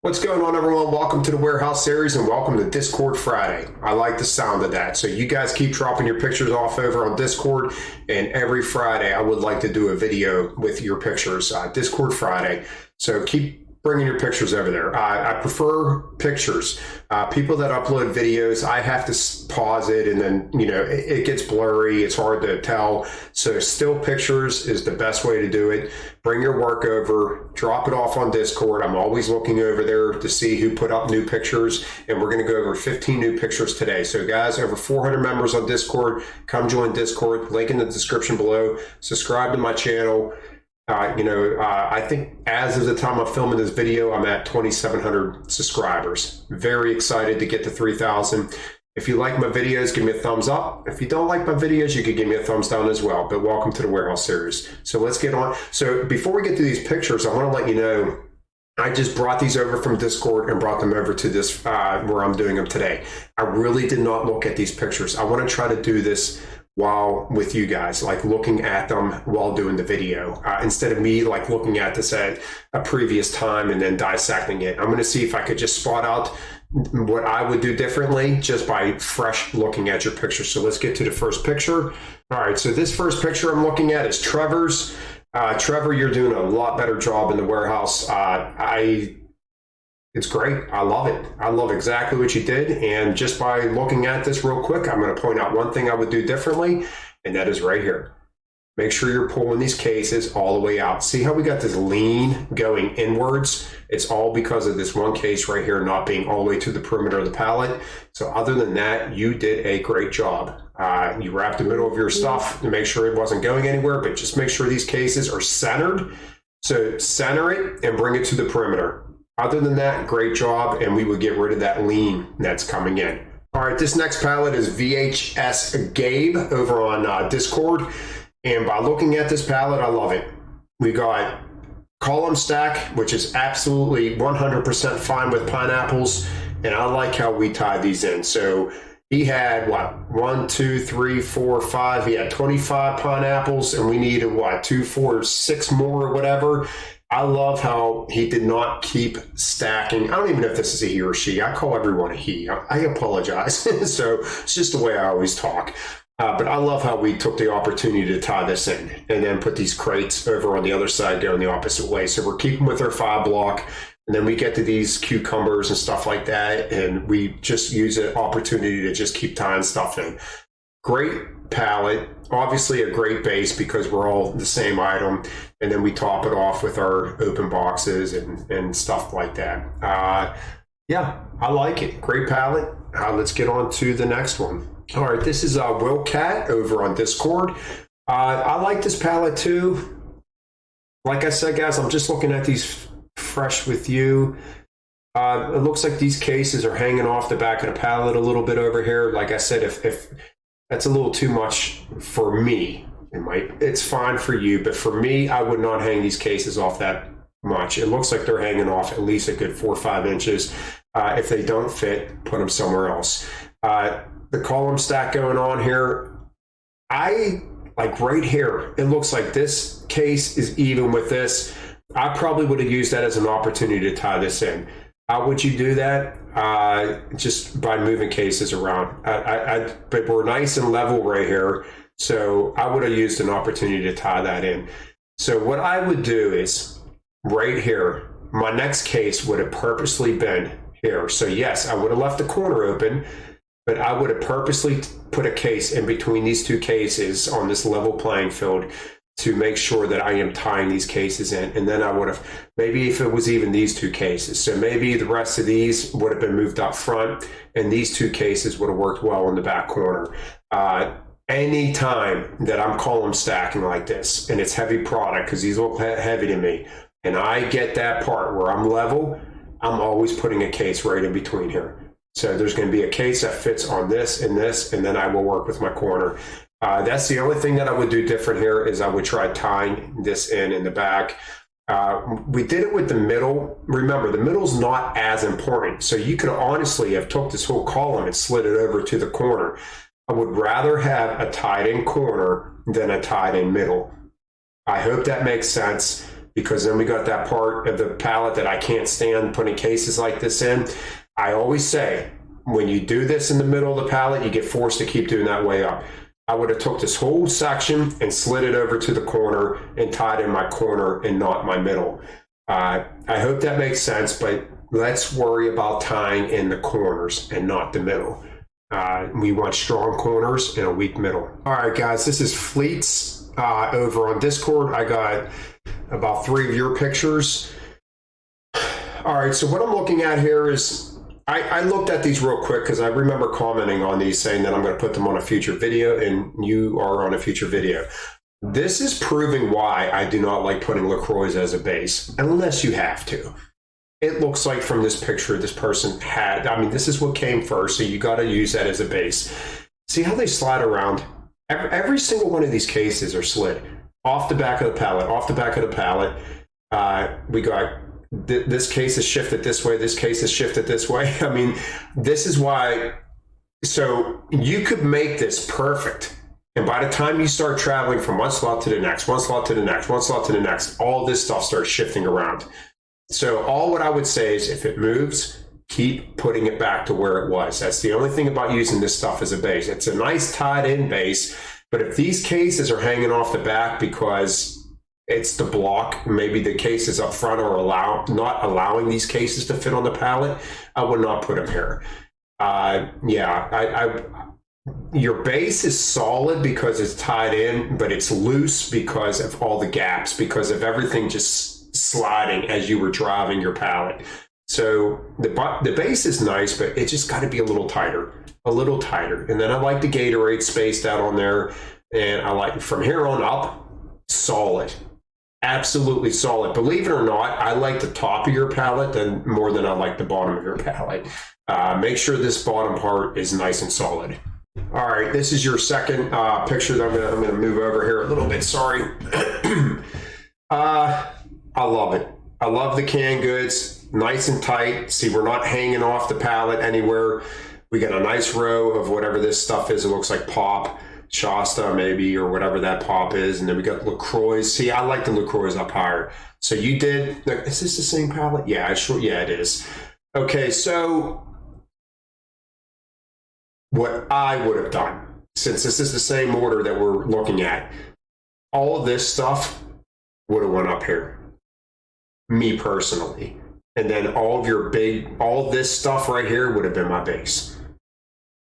What's going on, everyone? Welcome to the Warehouse Series and welcome to Discord Friday. I like the sound of that. So you guys keep dropping your pictures off over on Discord, and every Friday I would like to do a video with your pictures, Discord Friday. So keep bringing your pictures over there. I prefer pictures. People that upload videos, I have to pause it and then, it gets blurry. It's hard to tell. So still pictures is the best way to do it. Bring your work over, drop it off on Discord. I'm always looking over there to see who put up new pictures, and we're going to go over 15 new pictures today. So guys, over 400 members on Discord. Come join Discord. Link in the description below. Subscribe to my channel. I think as of the time of filming this video, I'm at 2,700 subscribers. Very excited to get to 3,000. If you like my videos, give me a thumbs up. If you don't like my videos, you could give me a thumbs down as well. But welcome to the Warehouse Series. So let's get on. So before we get to these pictures, I want to let you know, I just brought these over from Discord and brought them over to this where I'm doing them today. I really did not look at these pictures. I want to try to do this while with you guys, like looking at them while doing the video, instead of me like looking at this at a previous time and then dissecting it. I'm going to see if I could just spot out what I would do differently just by fresh looking at your picture. So let's get to the first picture. All right, so this first picture I'm looking at is Trevor's. Trevor, you're doing a lot better job in the warehouse. It's great. I love it. I love exactly what you did. And just by looking at this real quick, I'm going to point out one thing I would do differently, and that is right here. Make sure you're pulling these cases all the way out. See how we got this lean going inwards? It's all because of this one case right here not being all the way to the perimeter of the pallet. So other than that, you did a great job. You wrapped the middle of your stuff to make sure it wasn't going anywhere, but just make sure these cases are centered. So center it and bring it to the perimeter. Other than that, great job, and we would get rid of that lean that's coming in. All right, this next pallet is VHS Gabe over on Discord, and by looking at this pallet, I love it. We got column stack, which is absolutely 100% fine with pineapples, and I like how we tied these in. So he had, 1, 2, 3, 4, 5. He had 25 pineapples, and we needed, 2, 4, 6 more or whatever. I love how he did not keep stacking. I don't even know if this is a he or she. I call everyone a he. I apologize. So it's just the way I always talk. But I love how we took the opportunity to tie this in and then put these crates over on the other side going the opposite way. So we're keeping with our 5 block. And then we get to these cucumbers and stuff like that. And we just use an opportunity to just keep tying stuff in. Great pallet, obviously a great base because we're all the same item, and then we top it off with our open boxes and stuff like that. Yeah, I like it. Great pallet. Let's get on to the next one. All right, this is Will Cat over on Discord. I like this pallet too. Like I said, guys, I'm just looking at these fresh with you. It looks like these cases are hanging off the back of the pallet a little bit over here. Like I said, if that's a little too much for me. It's fine for you, but for me, I would not hang these cases off that much. It looks like they're hanging off at least a good 4 or 5 inches. If they don't fit, put them somewhere else. The column stack going on here, I like right here. It looks like this case is even with this. I probably would have used that as an opportunity to tie this in. How would you do that? Just by moving cases around. But we're nice and level right here, so I would have used an opportunity to tie that in. So what I would do is right here, my next case would have purposely been here. So yes, I would have left the corner open, but I would have purposely put a case in between these 2 cases on this level playing field to make sure that I am tying these cases in. And then I would have, maybe if it was even these 2 cases, so maybe the rest of these would have been moved up front and these 2 cases would have worked well in the back corner. Any time that I'm column stacking like this and it's heavy product, because these look heavy to me, and I get that part where I'm level, I'm always putting a case right in between here. So there's going to be a case that fits on this, and then I will work with my corner. That's the only thing that I would do different here is I would try tying this in the back. We did it with the middle. Remember, the middle's not as important. So you could honestly have took this whole column and slid it over to the corner. I would rather have a tied in corner than a tied in middle. I hope that makes sense. because then we got that part of the pallet that I can't stand putting cases like this in. I always say, when you do this in the middle of the pallet, you get forced to keep doing that way up. I would have took this whole section and slid it over to the corner and tied in my corner and not my middle. I hope that makes sense, but let's worry about tying in the corners and not the middle. We want strong corners and a weak middle. All right, guys, this is Fleets over on Discord. I got about 3 of your pictures. All right, so what I'm looking at here is, I looked at these real quick because I remember commenting on these saying that I'm going to put them on a future video, and you are on a future video. This is proving why I do not like putting LaCroix as a base, unless you have to. It looks like from this picture, this person had, I mean, this is what came first, so you got to use that as a base. See how they slide around? Every single one of these cases are slid off the back of the pallet, off the back of the pallet. We got this case is shifted this way, this case is shifted this way. I mean, this is why, so you could make this perfect. And by the time you start traveling from one slot to the next, one slot to the next, one slot to the next, all this stuff starts shifting around. So all what I would say is, if it moves, keep putting it back to where it was. That's the only thing about using this stuff as a base. It's a nice tied in base, but if these cases are hanging off the back because it's the block, maybe the cases up front are not allowing these cases to fit on the pallet, I would not put them here. Your base is solid because it's tied in, but it's loose because of all the gaps, because of everything just sliding as you were driving your pallet. So the base is nice, but it just got to be a little tighter. And then I like the Gatorade spaced out on there, and I like from here on up, solid. Absolutely solid. Believe it or not, I like the top of your pallet more than I like the bottom of your pallet. Make sure this bottom part is nice and solid. All right, this is your second picture that I'm gonna move over here a little bit. Sorry. I love it. I love the canned goods, nice and tight. See, we're not hanging off the pallet anywhere. We got a nice row of whatever this stuff is. It looks like pop. Shasta maybe, or whatever that pop is, and then we got LaCroix. See, I like the LaCroix up higher. So you did, is this the same palette? Yeah, sure, yeah, it is. Okay, so what I would have done, since this is the same order that we're looking at, all of this stuff would have went up here, me personally, and then all of this stuff right here would have been my base.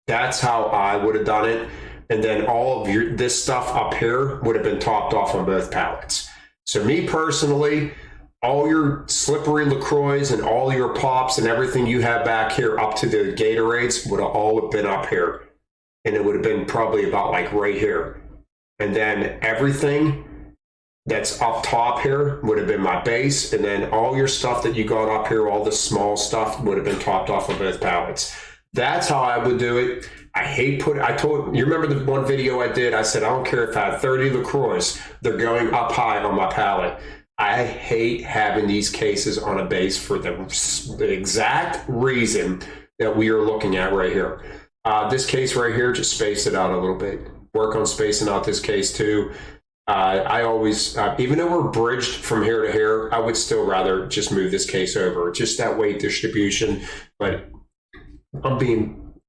That's how I would have done it. And then all of this stuff up here would have been topped off on both pallets. So me personally, all your slippery LaCroix and all your pops and everything you have back here up to the Gatorades would have all been up here. And it would have been probably about like right here. And then everything that's up top here would have been my base. And then all your stuff that you got up here, all the small stuff would have been topped off on both pallets. That's how I would do it. I hate you remember the one video I did? I said, I don't care if I have 30 LaCroix, they're going up high on my pallet. I hate having these cases on a base for the exact reason that we are looking at right here. This case right here, just space it out a little bit. Work on spacing out this case too. I always, even though we're bridged from here to here, I would still rather just move this case over. Just that weight distribution. But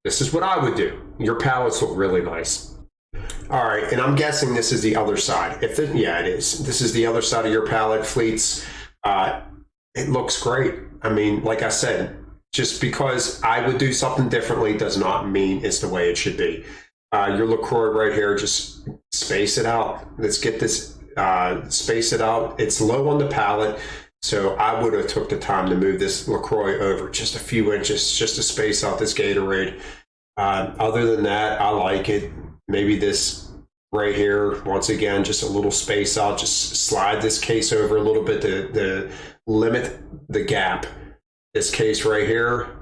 this is what I would do. Your pallets look really nice. All right, and I'm guessing this is the other side. Yeah, it is. This is the other side of your pallet, Fleets. It looks great. I mean, like I said, just because I would do something differently does not mean it's the way it should be. Your LaCroix right here, just space it out. Let's get this, space it out. It's low on the pallet. So I would have took the time to move this LaCroix over just a few inches, just to space out this Gatorade. Other than that, I like it. Maybe this right here, once again, just a little space out, just slide this case over a little bit to limit the gap. This case right here,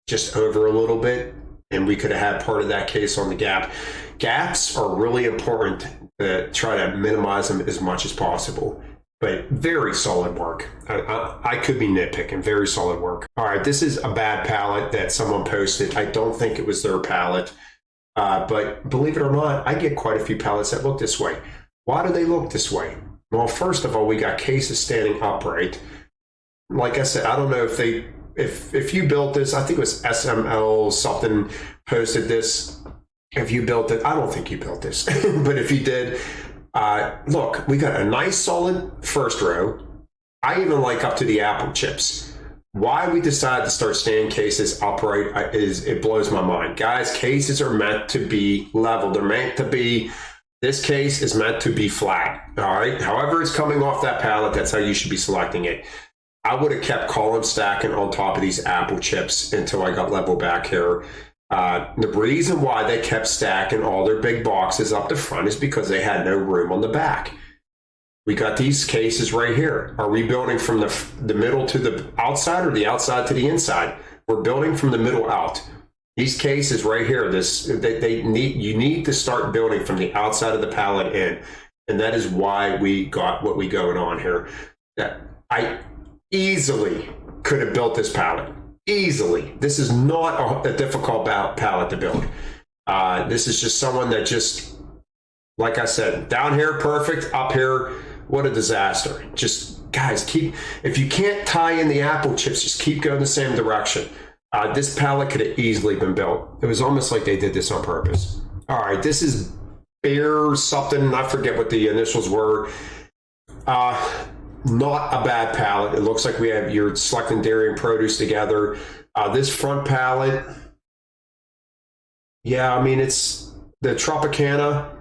just over a little bit, and we could have had part of that case on the gap. Gaps are really important to try to minimize them as much as possible. But very solid work. I could be nitpicking. Very solid work. All right, this is a bad pallet that someone posted. I don't think it was their pallet. But believe it or not, I get quite a few pallets that look this way. Why do they look this way? Well, first of all, we got cases standing upright. Like I said, I don't know if you built this. I think it was SML something posted this. If you built it, I don't think you built this, but if you did, look, we got a nice solid first row. I even like up to the apple chips. Why we decided to start standing cases upright is it blows my mind. Guys, cases are meant to be level. They're meant to be, this case is meant to be flat. All right. However it's coming off that pallet, that's how you should be selecting it. I would have kept column stacking on top of these apple chips until I got level back here. The reason why they kept stacking all their big boxes up the front is because they had no room on the back. We got these cases right here. Are we building from the middle to the outside or the outside to the inside? We're building from the middle out. These cases right here, you need to start building from the outside of the pallet in. And that is why we got what we going on here. That I easily could have built this pallet. Easily. This is not a difficult pallet to build. This is just someone that just, like I said, down here, perfect. Up here, what a disaster. Just, guys, if you can't tie in the apple chips, just keep going the same direction. This pallet could have easily been built. It was almost like they did this on purpose. All right, this is Bear something. I forget what the initials were. Not a bad pallet. It looks like you're selecting dairy and produce together. This front pallet, yeah, I mean, it's the Tropicana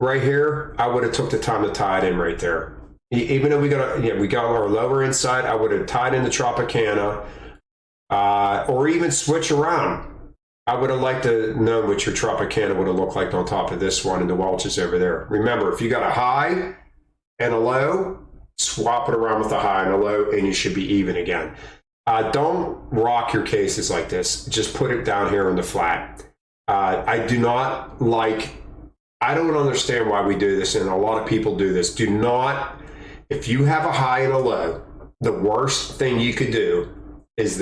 right here. I would have took the time to tie it in right there. Even though we got our lower inside, I would have tied in the Tropicana, or even switch around. I would have liked to know what your Tropicana would have looked like on top of this one and the Welch's over there. Remember, if you got a high and a low, swap it around with a high and a low, and you should be even again. Don't rock your cases like this. Just put it down here in the flat. I don't understand why we do this, and a lot of people do this. If you have a high and a low, the worst thing you could do is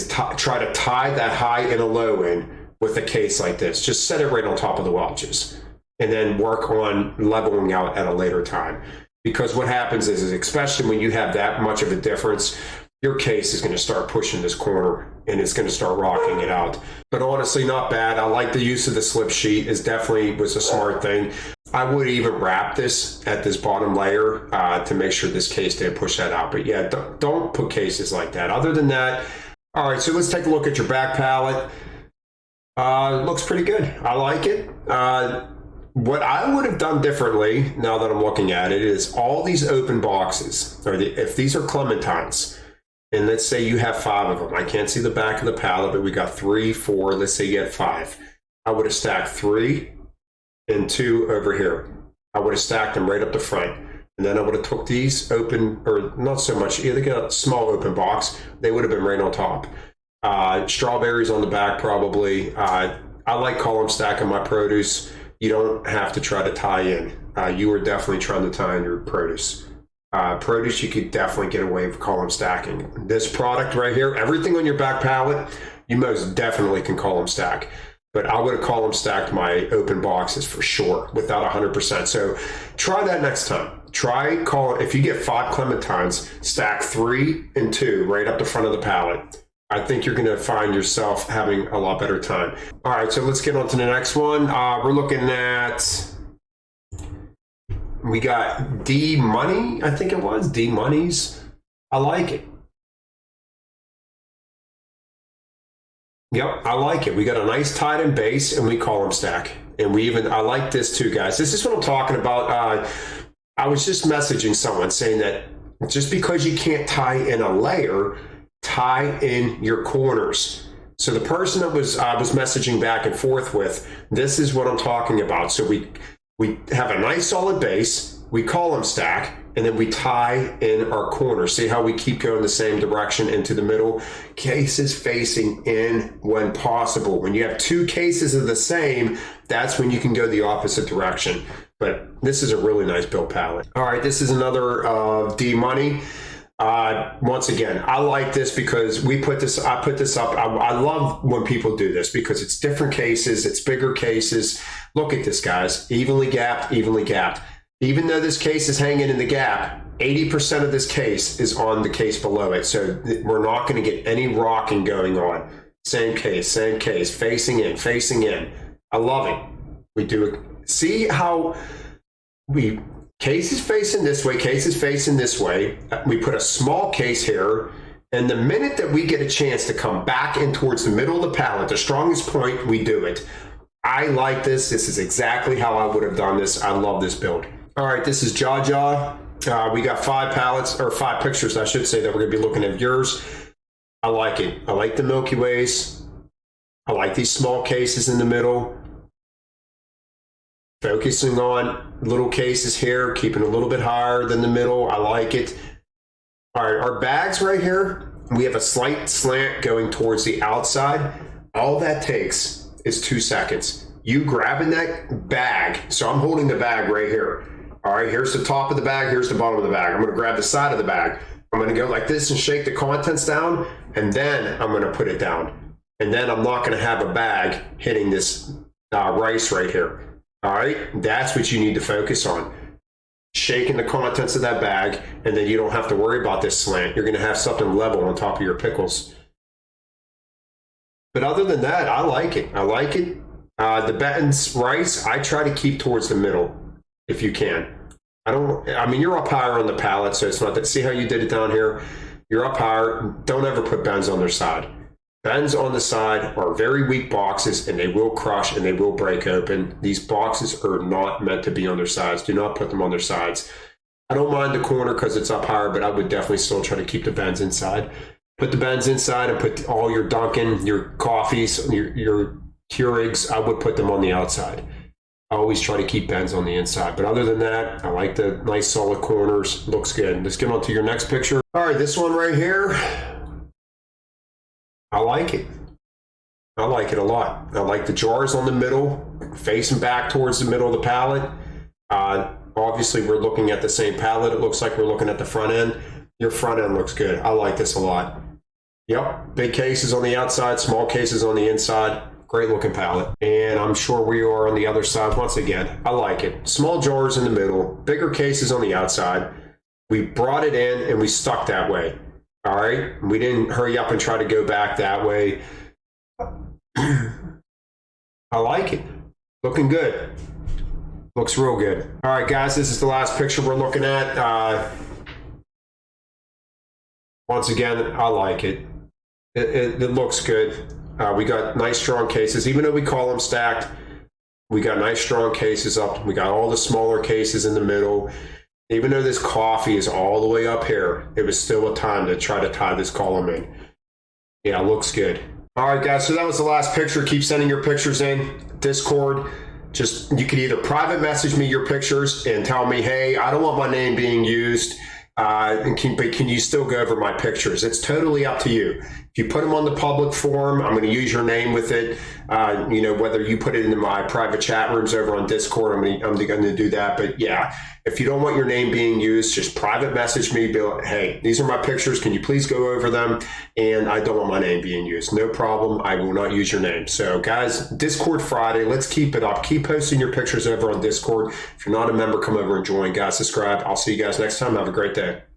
try to tie that high and a low in with a case like this. Just set it right on top of the Welch's, and then work on leveling out at a later time. Because what happens is especially when you have that much of a difference, your case is going to start pushing this corner and it's going to start rocking it out. But honestly, not bad. I like the use of the slip sheet. It definitely was a smart thing. I would even wrap this at this bottom layer to make sure this case didn't push that out. But yeah, don't put cases like that. Other than that, all right, so let's take a look at your back pallet. It looks pretty good. I like it. What I would have done differently, now that I'm looking at it, is all these open boxes, if these are clementines, and let's say you have 5 of them. I can't see the back of the pallet, but we got 3, 4, let's say you had 5. I would have stacked 3 and 2 over here. I would have stacked them right up the front. And then I would have took these open, or not so much, they got a small open box. They would have been right on top. Strawberries on the back probably. I like column stacking my produce. You don't have to try to tie in. You were definitely trying to tie in your produce. Produce, you could definitely get away with column stacking. This product right here, everything on your back pallet, you most definitely can column stack. But I would have column stacked my open boxes for sure, without 100%. So try that next time. If you get 5 clementines, stack 3 and 2 right up the front of the pallet. I think you're going to find yourself having a lot better time. All right, so let's get on to the next one. We're looking at, we got D Money, I think it was, D Monies. I like it. Yep, I like it. We got a nice tied in base and we column stack. And I like this too, guys. This is what I'm talking about. I was just messaging someone saying that just because you can't tie in a layer, tie in your corners. So the person that I was messaging back and forth with, this is what I'm talking about. So we have a nice solid base, we column stack, and then we tie in our corners. See how we keep going the same direction into the middle? Cases facing in when possible. When you have 2 cases of the same, that's when you can go the opposite direction. But this is a really nice built pallet. All right, this is another D Money. Once again, I like this because I put this up. I love when people do this because it's different cases, it's bigger cases. Look at this, guys, evenly gapped, evenly gapped. Even though this case is hanging in the gap, 80% of this case is on the case below it. So we're not going to get any rocking going on. Same case, facing in, facing in. I love it. We do it. See how case is facing this way, case is facing this way. We put a small case here. And the minute that we get a chance to come back in towards the middle of the pallet, the strongest point, we do it. I like this. This is exactly how I would have done this. I love this build. All right, this is Jaw. We got 5 pallets, or 5 pictures, I should say, that we're going to be looking at yours. I like it. I like the Milky Ways. I like these small cases in the middle. Focusing on little cases here, keeping a little bit higher than the middle. I like it. All right, our bags right here, we have a slight slant going towards the outside. All that takes is 2 seconds. You grabbing that bag, so I'm holding the bag right here. All right, here's the top of the bag, here's the bottom of the bag. I'm gonna grab the side of the bag. I'm gonna go like this and shake the contents down, and then I'm gonna put it down. And then I'm not gonna have a bag hitting this rice right here. All right, that's what you need to focus on. Shaking the contents of that bag, and then you don't have to worry about this slant. You're going to have something level on top of your pickles. But other than that, I like it. I like it. The Benton's rice, I try to keep towards the middle if you can. I mean, you're up higher on the pallet, so it's not that. See how you did it down here? You're up higher. Don't ever put bends on their side. Bends on the side are very weak boxes, and they will crush and they will break open. These boxes are not meant to be on their sides. Do not put them on their sides. I don't mind the corner because it's up higher, but I would definitely still try to keep the bends inside. Put the bends inside and put all your Dunkin', your coffees, your Keurigs, I would put them on the outside. I always try to keep bends on the inside. But other than that, I like the nice solid corners. Looks good. Let's get on to your next picture. All right, this one right here. I like it. I like it a lot. I like the jars on the middle, facing back towards the middle of the pallet. Obviously, we're looking at the same pallet. It looks like we're looking at the front end. Your front end looks good. I like this a lot. Yep, big cases on the outside, small cases on the inside. Great looking pallet. And I'm sure we are on the other side. Once again, I like it. Small jars in the middle, bigger cases on the outside. We brought it in and we stuck that way. All right, we didn't hurry up and try to go back that way. I like it. Looking good. Looks real good. All right, guys, this is the last picture we're looking at. Once again, I like it. It looks good. We got nice strong cases. Even though we call them stacked, we got nice strong cases up. We got all the smaller cases in the middle. Even though this coffee is all the way up here, it was still a time to try to tie this column in. Yeah, looks good. All right, guys, so that was the last picture. Keep sending your pictures in. Discord, you could either private message me your pictures and tell me, hey, I don't want my name being used. But can you still go over my pictures? It's totally up to you. If you put them on the public forum, I'm going to use your name with it. Whether you put it into my private chat rooms over on Discord, I'm going to do that. But yeah, if you don't want your name being used, just private message me. Be like, hey, these are my pictures. Can you please go over them? And I don't want my name being used. No problem. I will not use your name. So guys, Discord Friday, let's keep it up. Keep posting your pictures over on Discord. If you're not a member, come over and join. Guys, subscribe. I'll see you guys next time. Have a great day.